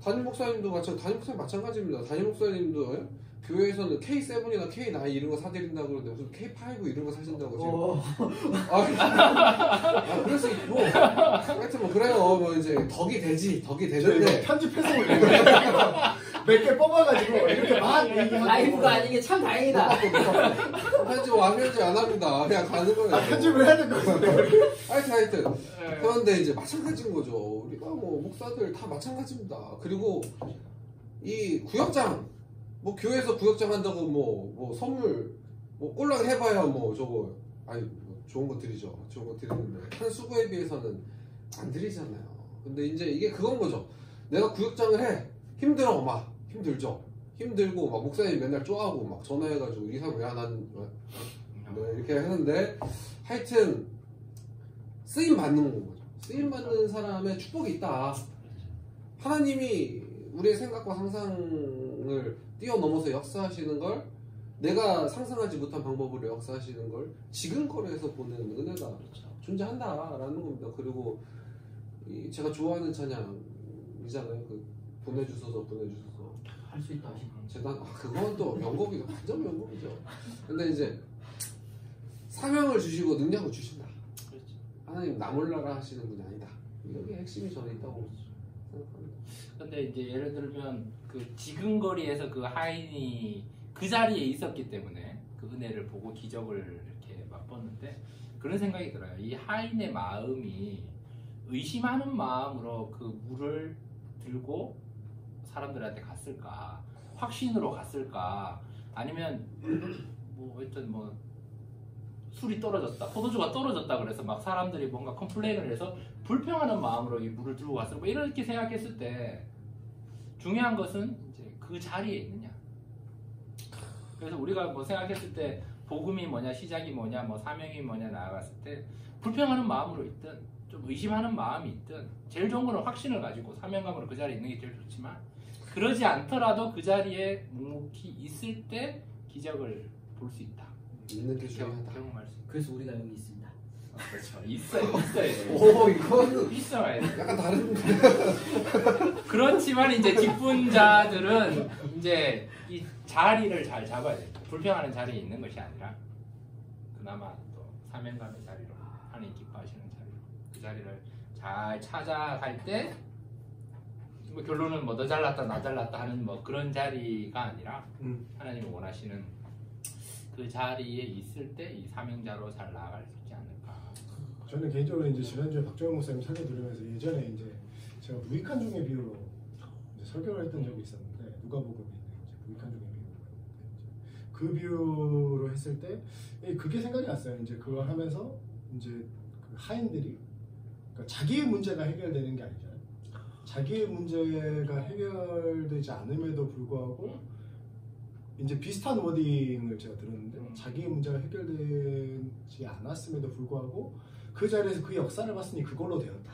담임 목사님도 마찬가지입니다. 담임 목사님도 교회에서는 K7이나 K9 이런 거 사드린다고 그러는데 무슨 K5 이런 거 사신다고 지금. 그럴 수 있고. 하여튼 뭐 그래요. 뭐 이제 덕이 되는데. 편집해서 몇 개 뽑아가지고 이렇게 막 얘기하고. 라이브가 아니게 참 다행이다. 편집 안 합니다. 그냥 가는 거예요. 편집을 해야 될 것 같아요. 하여튼. 그런데 이제 마찬가지인 거죠. 우리가 뭐 목사들 다 마찬가지입니다. 그리고 이 구역장, 뭐 교회에서 구역장 한다고 뭐 선물 뭐 꼴랑 해봐야 뭐 저거 뭐 좋은 거 드리죠. 좋은 거 드리는데 한 수고에 비해서는 안 드리잖아요. 근데 이제 이게 그건 거죠. 내가 구역장을 해. 힘들어. 막 힘들죠. 힘들고 막 목사님 맨날 쪼하고 막 전화해가지고 이 사람 난 이렇게 하는데 하여튼 쓰임 받는 거죠. 쓰임 받는 사람의 축복이 있다. 하나님이 우리의 생각과 상상을 뛰어넘어서 역사하시는 걸, 내가 상상하지 못한 방법으로 역사하시는 걸 지근거리에서 보는 은혜가 존재한다라는 겁니다. 그리고 제가 좋아하는 찬양이잖아요. 보내주소서 할 수 있다 하시고. 재단, 그건 또 명곡이죠. 완전 명곡이죠. 근데 이제 사명을 주시고 능력을 주신다. 하나님 나 몰라라 하시는 분이 아니다. 여기에 핵심이 저는 있다고 생각합니다. 근데 이제 예를 들면 그 지근거리에서 그 하인이 그 자리에 있었기 때문에 그 은혜를 보고 기적을 이렇게 맛봤는데 그런 생각이 들어요. 이 하인의 마음이 의심하는 마음으로 그 물을 들고 사람들한테 갔을까? 확신으로 갔을까? 아니면 뭐 하여튼 뭐 술이 떨어졌다, 포도주가 떨어졌다 그래서 막 사람들이 뭔가 컴플레인을 해서 불평하는 마음으로 이 물을 들고 갔을 뭐 이렇게 생각했을 때 중요한 것은 이제 그 자리에 있느냐. 그래서 우리가 뭐 생각했을 때 복음이 뭐냐, 시작이 뭐냐, 뭐 사명이 뭐냐 나아갔을 때 불평하는 마음으로 있든 좀 의심하는 마음이 있든 제일 좋은 거는 확신을 가지고 사명감으로 그 자리에 있는 게 제일 좋지만 그러지 않더라도 그 자리에 묵묵히 있을 때 기적을 볼 수 있다. 있는 게 중요하다. 경험할 수 있다. 그래서 우리가 여기 있습니다. 그렇죠. 있어요. 오, 이거는 있어야 돼. 약간 다른데. 그렇지만 이제 직분자들은 이제 이 자리를 잘 잡아야 돼. 불평하는 자리에 있는 것이 아니라 그나마 또 사명감의 자리로 하나님 기뻐하시는 자리로 그 자리를 잘 찾아갈 때 뭐 결론은 뭐 너 잘났다 나 잘났다 하는 뭐 그런 자리가 아니라 하나님이 원하시는 그 자리에 있을 때 이 사명자로 잘 나아갈 수 있지 않을까. 저는 개인적으로 이제 지난주에 박정현 목사님 설교 들으면서 예전에 이제 제가 무익한 중의 비유로 이제 설교를 했던 적이 있었는데 누가복음에 있는 이제 무익한 중의 비유. 그 비유로 했을 때 그게 생각이 났어요. 이제 그걸 하면서 이제 그 하인들이 그러니까 자기의 문제가 해결되는 게 아니잖아요. 자기의 문제가 해결되지 않음에도 불구하고 이제 비슷한 워딩을 제가 들었는데 자기의 문제가 해결되지 않았음에도 불구하고 그 자리에서 그 역사를 봤으니 그걸로 되었다.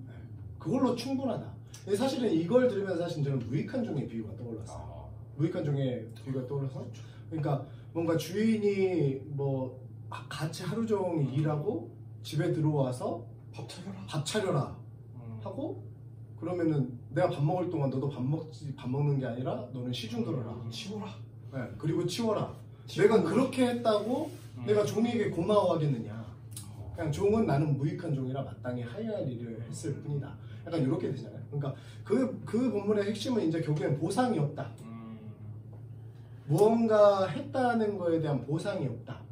네. 그걸로 충분하다. 사실은 이걸 들으면서 사실 저는 무익한 종의 비유가 떠올랐어요. 무익한 종의 비유가 떠올라서 그러니까 뭔가 주인이 뭐 같이 하루 종일 일하고 집에 들어와서 밥 차려라 하고 그러면은 내가 밥 먹을 동안 너도 밥 먹는 게 아니라 너는 시중 들어라. 치워라. 네, 그리고 치워라. 내가 그렇게 했다고 내가 종에게 고마워하겠느냐. 그냥 종은 나는 무익한 종이라 마땅히 하여야 할 일을 했을 뿐이다. 약간 이렇게 되잖아요. 그러니까 그 본문의 핵심은 이제 결국엔 보상이 없다. 무언가 했다는 거에 대한 보상이 없다.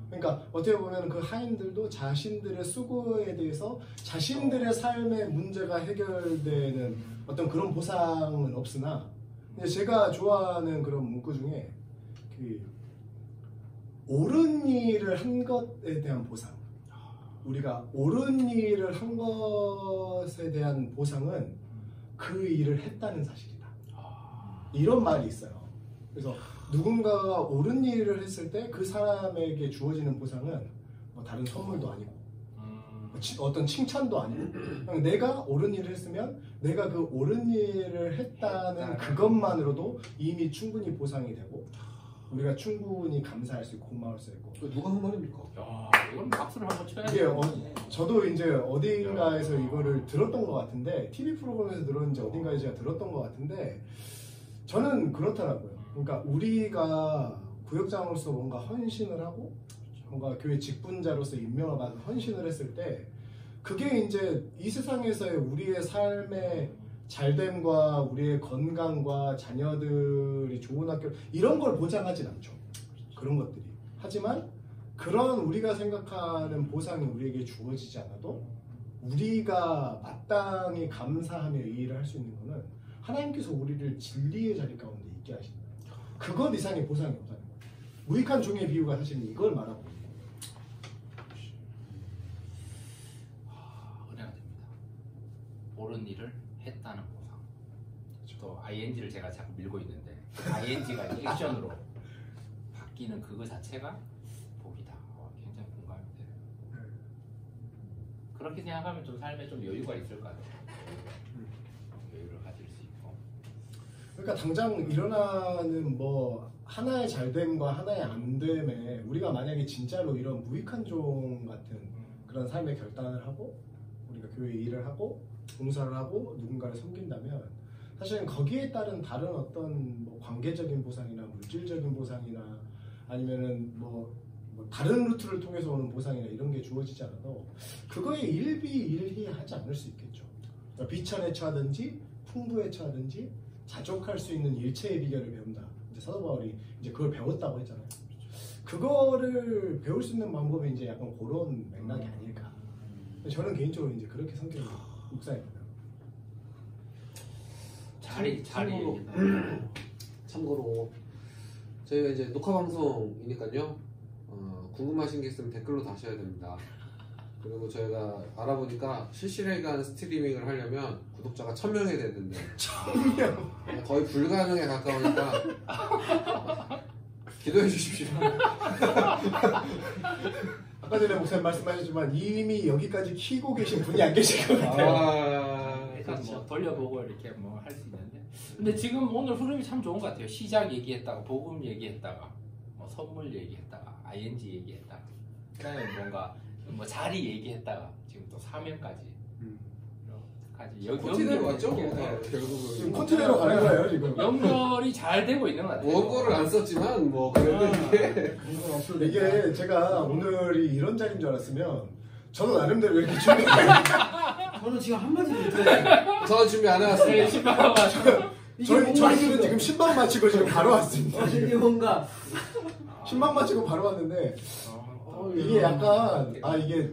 그러니까 어떻게 보면 그 하인들도 자신들의 수고에 대해서 자신들의 삶의 문제가 해결되는 어떤 그런 보상은 없으나 제가 좋아하는 그런 문구 중에 그 옳은 일을 한 것에 대한 보상, 우리가 옳은 일을 한 것에 대한 보상은 그 일을 했다는 사실이다. 이런 말이 있어요. 그래서 누군가가 옳은 일을 했을 때 그 사람에게 주어지는 보상은 뭐 다른 선물도 아니고 어떤 칭찬도 아니고 그냥 내가 옳은 일을 했으면 내가 그 옳은 일을 했다는 그것만으로도 이미 충분히 보상이 되고 우리가 충분히 감사할 수 있고 고마울 수 있고. 누가 한 말입니까? 야, 이건 박수를 한번 쳐야 이게 돼요. 저도 이제 어딘가에서 이거를 들었던 것 같은데 TV 프로그램에서 들었는지 어딘가에서 제가 들었던 것 같은데 저는 그렇더라고요. 그러니까 우리가 구역장으로서 뭔가 헌신을 하고 뭔가 교회 직분자로서 임명을 받은 헌신을 했을 때 그게 이제 이 세상에서의 우리의 삶의 잘됨과 우리의 건강과 자녀들이 좋은 학교 이런 걸 보장하진 않죠. 그런 것들이. 하지만 그런 우리가 생각하는 보상이 우리에게 주어지지 않아도 우리가 마땅히 감사하며 이 일을 할 수 있는 거는 하나님께서 우리를 진리의 자리 가운데 있게 하신다. 그것 이상의 보상이 없다는 거예요. 무익한 종의 비유가 사실 이걸 말하고 있는 거예요. 은혜가 됩니다. 옳은 일을 했다는 보상. 또 ing를 제가 자꾸 밀고 있는데 ing가 액션으로 바뀌는 그거 자체가 복이다. 굉장히 공감이 돼요. 그렇게 생각하면 좀 삶에 좀 여유가 있을 것 같아요. 여유를 가질 수 있고. 그러니까 당장 일어나는 뭐 하나의 잘됨과 하나의 안됨에 우리가 만약에 진짜로 이런 무익한 종 같은 그런 삶의 결단을 하고 우리가 교회 일을 하고 봉사를 하고 누군가를 섬긴다면 사실은 거기에 따른 다른 어떤 뭐 관계적인 보상이나 물질적인 보상이나 아니면은 뭐 다른 루트를 통해서 오는 보상이나 이런 게 주어지지 않아도 그거에 일비일비하지 않을 수 있겠죠. 그러니까 비천에 처하든지 풍부에 처하든지 자족할 수 있는 일체의 비결을 배운다. 이제 사도 바울이 이제 그걸 배웠다고 했잖아요. 그거를 배울 수 있는 방법이 이제 약간 그런 맥락이 아닐까. 저는 개인적으로 이제 그렇게 성격이 묵상입니다. 자리 참고로 저희가 이제 녹화 방송이니까요. 궁금하신 게 있으면 댓글로 다셔야 됩니다. 그리고 저희가 알아보니까 실시간 스트리밍을 하려면 구독자가 1000명이 돼야 된대요. 1000명? 거의 불가능에 가까우니까 기도해 주십시오. 아까 전에 목사님 말씀하셨지만 이미 여기까지 키고 계신 분이 안 계실 것 같아요. 일단 뭐 돌려보고 이렇게 뭐 할 수 있는데 근데 지금 오늘 흐름이 참 좋은 것 같아요. 시작 얘기했다가 복음 얘기했다가 뭐 선물 얘기했다가 ing 얘기했다가 그다음에 뭔가 뭐 자리 얘기했다가 지금 또 사명까지 코티대로 왔죠? 결국은 지금 코티대로 가는 거예요 지금. 연결이 잘 되고 있는 것 같아요. 원고를 안 썼지만 뭐 그래도 이게 제가 오늘이 이런 자리인 줄 알았으면 저도 나름대로 이렇게 준비해요. 저는 지금 한마디도 못해요. 저는 준비 안 해왔습니다. 저희들은 지금 신방 마치고 지금 바로 왔습니다. 이게 뭔가 신방 마치고 바로 왔는데 이게 약간 이게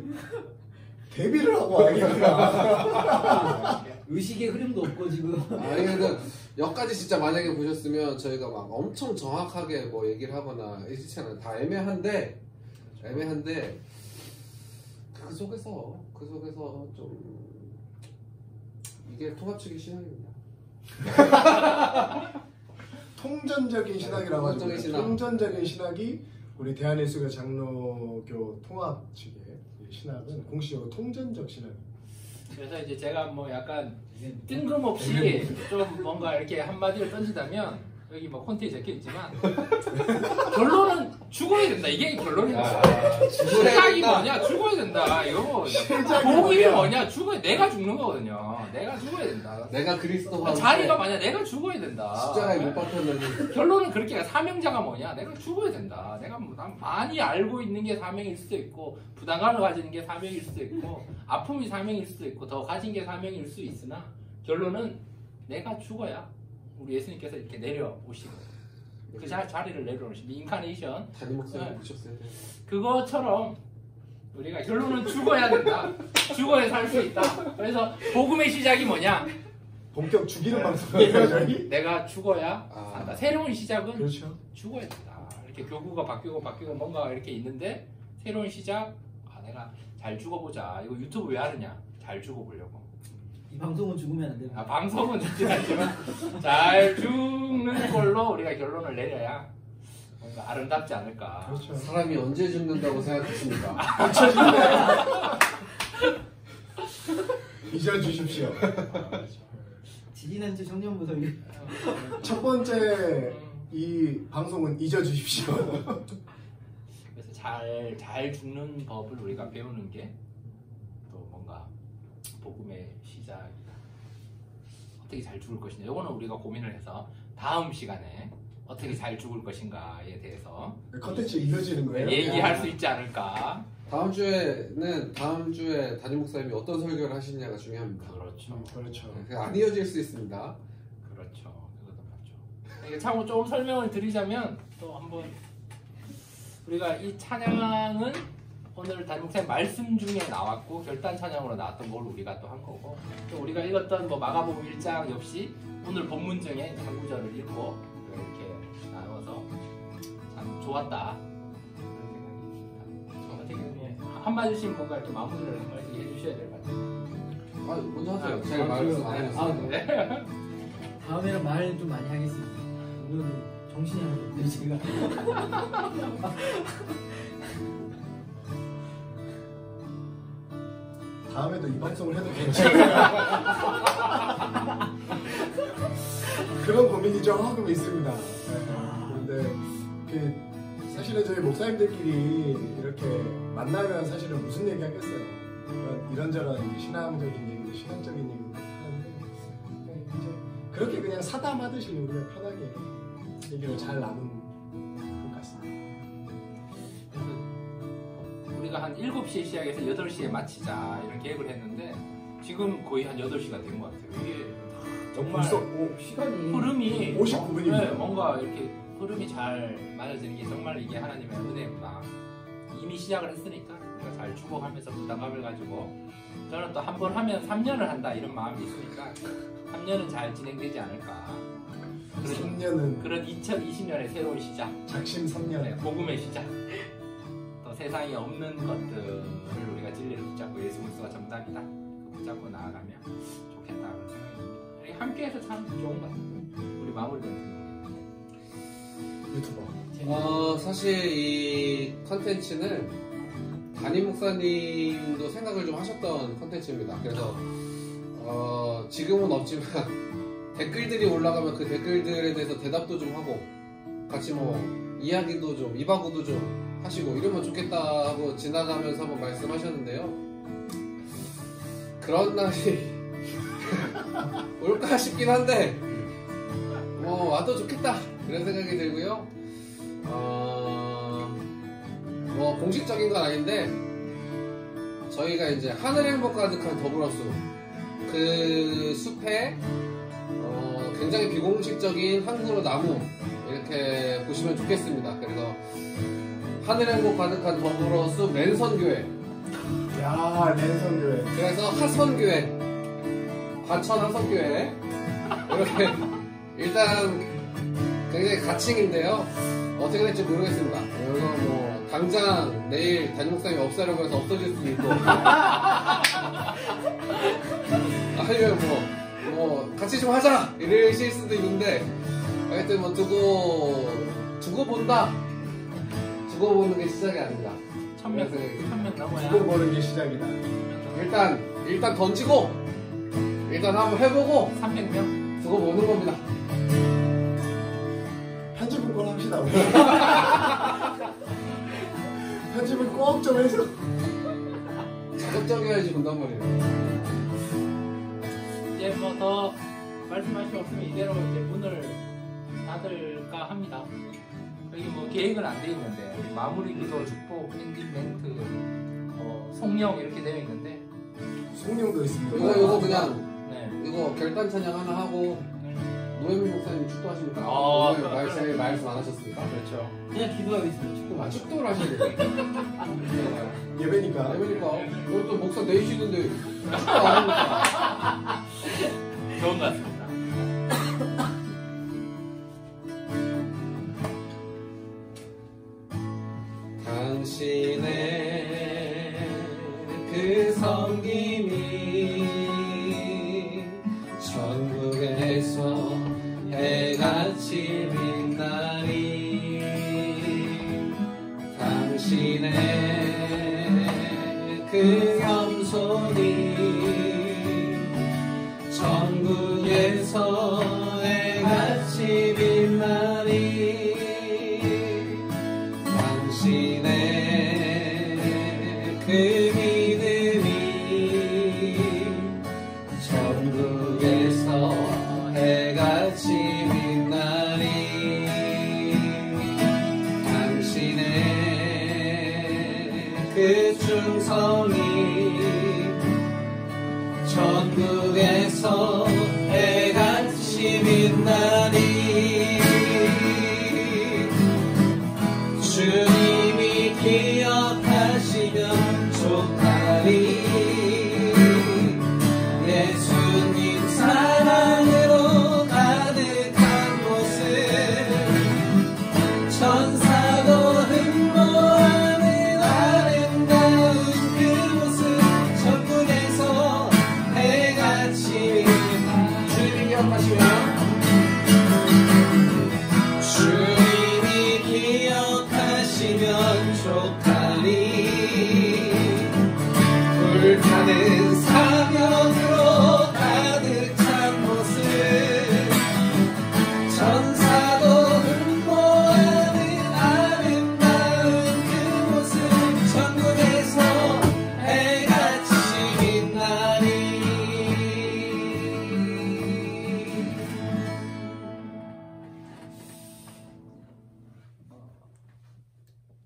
데뷔를 하고 와야겠구나. 의식의 흐름도 없고 지금. 아니 근데 여기까지 진짜 만약에 보셨으면 저희가 막 엄청 정확하게 뭐 얘기를 하거나 이렇지 않아요. 다 애매한데 그 속에서 좀 이게 통합적인 신앙입니다. 통전적인 신학이라고 하죠. 통전적인 신학. 통전적인 신학이 우리 대한예수교 장로교 통합 측의 신학은 공식적으로 통전적 신학입니다. 그래서 이제 제가 뭐 약간 뜬금없이 좀 뭔가 이렇게 한마디를 던지자면 여기 뭐 콘텐츠에 적혀 있지만 결론은 죽어야 된다. 이게 결론이다. 시작이 뭐냐? 죽어야 된다. 이거 뭐 복음이 뭐냐? 죽어야 내가 죽는 거거든요. 내가 죽어야 된다. 내가 그리스도와 자리가 뭐냐? 내가 죽어야 된다. 십자가에 못 박혔는데 결론은 그렇게 사명자가 뭐냐? 내가 죽어야 된다. 내가 뭐 많이 알고 있는 게 사명일 수도 있고 부담감을 가지는 게 사명일 수도 있고 아픔이 사명일 수도 있고 더 가진 게 사명일 수 있으나 결론은 내가 죽어야 우리 예수님께서 이렇게 내려오시고 그 자리를 내려오시고 인카네이션 담임 목사님 보셨어요? 그것처럼 우리가 결론은 죽어야 된다. 죽어야 살 수 있다. 그래서 복음의 시작이 뭐냐? 본격 죽이는 방송이에요. 내가 죽어야 산다. 새로운 시작은 그렇죠. 죽어야 된다. 이렇게 교구가 바뀌고 뭔가 이렇게 있는데 새로운 시작. 내가 잘 죽어보자. 이거 유튜브 왜 하느냐? 잘 죽어보려고. 이 방송은 죽으면 안 됩니다. 방송은 듣지 않지만 잘 죽는 걸로 우리가 결론을 내려야 뭔가 아름답지 않을까. 그렇죠. 사람이 언제 죽는다고 생각하십니까? 잊어주십시오. 지지난주 청년부설 첫 번째 이 방송은 잊어주십시오. 그래서 잘 죽는 법을 우리가 배우는 게 또 뭔가 복음의 시작이다. 어떻게 잘 죽을 것이냐. 이거는 우리가 고민을 해서 다음 시간에 어떻게 잘 죽을 것인가에 대해서 컨텐츠 이어지는 거예요? 얘기할 수 있지 않을까. 다음 주에 담임 목사님이 어떤 설교를 하시냐가 중요합니다. 그렇죠. 그렇죠. 안 이어질 수 있습니다. 그렇죠. 그것도 맞죠. 이게 참 좀 설명을 드리자면 또 한번 우리가 이 찬양은 오늘 담임 목사님 말씀 중에 나왔고 결단 찬양으로 나왔던 걸 우리가 또 한 거고 또 우리가 읽었던 뭐 마가복음 1장 역시 오늘 본문 중에 한 구절을 읽고 이렇게 나눠서 참 좋았다. 어떻게 한마디씩 뭔가 이렇게 마무리를 한 말씀 해주셔야 될 것 같아요. 먼저 하세요. 제가 말씀 안 해봤어요. 네. 다음에는 말 좀 많이 하겠습니다. 오늘은 정신이 하나도 없네요 제가. 다음에도 이 방송을 해도 괜찮아요. 그런 고민이 조금 있습니다. 그런데 사실은 저희 목사님들끼리 이렇게 만나면 사실은 무슨 얘기 하겠어요. 이런저런 신앙적인 얘기도 신앙적인 얘기도 하는데 이제 그렇게 그냥 사담하듯이 우리가 편하게 얘기를 잘 나눈 것 같습니다. 우리가 한 7시에 시작해서 8시에 마치자 이런 계획을 했는데 지금 거의 한 8시가 된 것 같아요. 이게 정말 벌써 시간이 흐름이 59분입니다. 뭔가 이렇게 흐름이 잘 맞아지는 게 정말 이게 하나님의 은혜구나. 이미 시작을 했으니까 우리가 잘 추구하면서 부담감을 가지고 저는 또 한 번 하면 3년을 한다 이런 마음이 있으니까 3년은 잘 진행되지 않을까. 3년은 그런 2020년의 새로운 시작, 작심 3년에 복음의 시작, 또 세상에 없는 것들을 우리가 진리를 붙잡고 예수 그리스도가 정답이다 붙잡고 나아가면 좋겠다는 생각입니다. 함께해서 참 좋은 것 같아요. 우리 마무리 멘트. 유튜버. 사실 이 컨텐츠는 담임 목사님도 생각을 좀 하셨던 컨텐츠입니다. 그래서 지금은 없지만 댓글들이 올라가면 그 댓글들에 대해서 대답도 좀 하고 같이 뭐 이야기도 좀 이바구도 좀 하시고 이러면 좋겠다 하고 지나가면서 한번 말씀하셨는데요. 그런 날이 올까 싶긴 한데 와도 좋겠다 그런 생각이 들고요. 뭐 공식적인 건 아닌데 저희가 이제 하늘의 행복 가득한 더불어숲 그 숲에 굉장히 비공식적인 한국어 나무 이렇게 보시면 좋겠습니다. 그래서 하늘의 행복 가득한 더불어숲 랜선교회, 야, 랜선교회. 그래서 하선교회, 과천 하선교회 이렇게 일단 굉장히 가칭인데요. 어떻게 될지 모르겠습니다. 이거 뭐 당장 내일 담임 목사님이 없애려고 해서 없어질 수도 있고 아니면 뭐 같이 좀 하자 이러실 수도 있는데 하여튼 뭐 두고 본다. 두고 보는 게 시작이 아닙니다. 1000명 넘어야 두고 보는 게 시작이다. 일단 던지고 일단 한번 해보고 300명 두고 보는 겁니다. 편집은 꼭 합시다. 편집은 꼭 좀 해서. 자극적이어야지 본단 말이에요. 이제 뭐 더 말씀하실 거 없으면 이대로 이제 문을 닫을까 합니다. 여기 뭐 계획은 안 돼 있는데 마무리 기도, 축복, 엔딩 멘트, 성령 이렇게 되어 있는데 송룡도 있습니다. 이거 그냥 네. 이거 결단 찬양 하나 하고 노현민 목사님 축도하십니까? 아, 오늘 말씀 안 하셨습니까? 그렇죠. 그냥 기도하겠습니다. 축구 맞죠? 축도를 하셔야 돼요. 예배니까. 그러니까 오늘 또 목사 내시는데 축도 안 하니까. 좋은 것 같습니다. 당신의 그 섬김이 천국에서 해같이 빛나리. 당신의 그 겸손이 천국에서 해같이 빛나리. 당신의 그 믿음이 천국에서 해같이 빛나리. 당신의 그 충성이 천국에서 해같이 빛나리. 주님이 기억하시면 좋다리. 예수님 사랑으로 가득한 곳을 천사도 흠모하는 아름다운 그곳을 천국에서 해같이 주님이 기억하시면 주님이 기억하시면 좋다리. 불타는 사명으로 가득 찬 곳을 천사도 흠모하는 아름다운 그곳을 천국에서 해같이 빛나리.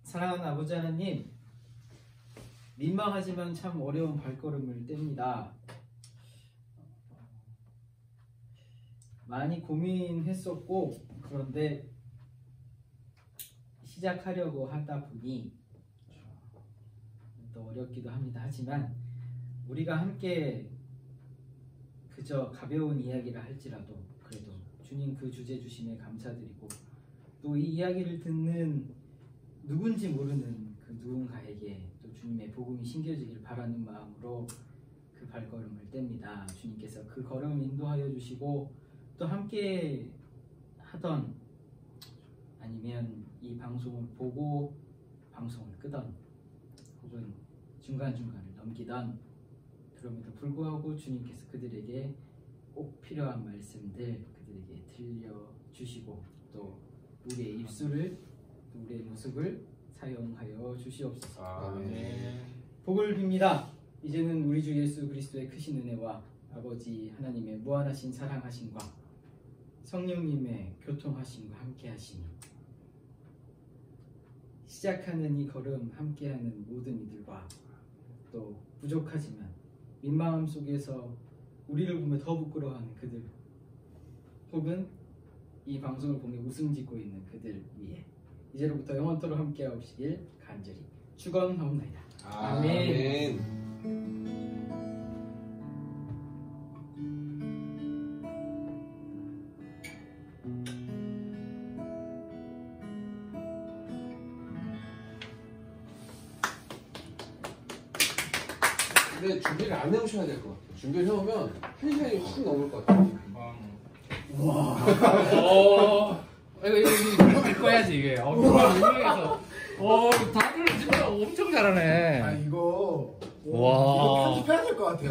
사랑하는 아버지 하나님, 민망하지만 참 어려운 발걸음을 뗍니다. 많이 고민했었고, 그런데 시작하려고 하다 보니 또 어렵기도 합니다. 하지만 우리가 함께 그저 가벼운 이야기라 할지라도 그래도 주님 그 주제 주심에 감사드리고, 또 이 이야기를 듣는 누군지 모르는 그 누군가에게 또 주님의 복음이 심겨지길 바라는 마음으로 그 발걸음을 뗍니다. 주님께서 그 걸음 인도하여 주시고, 또 함께 하던 아니면 이 방송을 보고 방송을 끄던 혹은 중간중간을 넘기던, 그럼에도 불구하고 주님께서 그들에게 꼭 필요한 말씀들 그들에게 들려주시고, 또 우리의 입술을, 또 우리의 모습을 사용하여 주시옵소서. 아멘. 복을 빕니다. 이제는 우리 주 예수 그리스도의 크신 은혜와 아버지 하나님의 무한하신 사랑하심과 성령님의 교통하심과 함께하시니, 시작하는 이 걸음 함께하는 모든 이들과, 또 부족하지만 민망함 속에서 우리를 보며 더 부끄러워하는 그들, 혹은 이 방송을 보며 웃음 짓고 있는 그들 위에 이제로부터 영원토록 함께하시길 간절히 축원하옵나이다. 아멘. 근데 준비를 안 해오셔야 될 것 같아요. 준비를 해오면 1시간이 확 넘을 것 같아요. 이거 꺼야지 이게. 유명해서. 다들 진짜 엄청 잘하네. 아 이거 와. 이거 편집해야 될 것 같아요.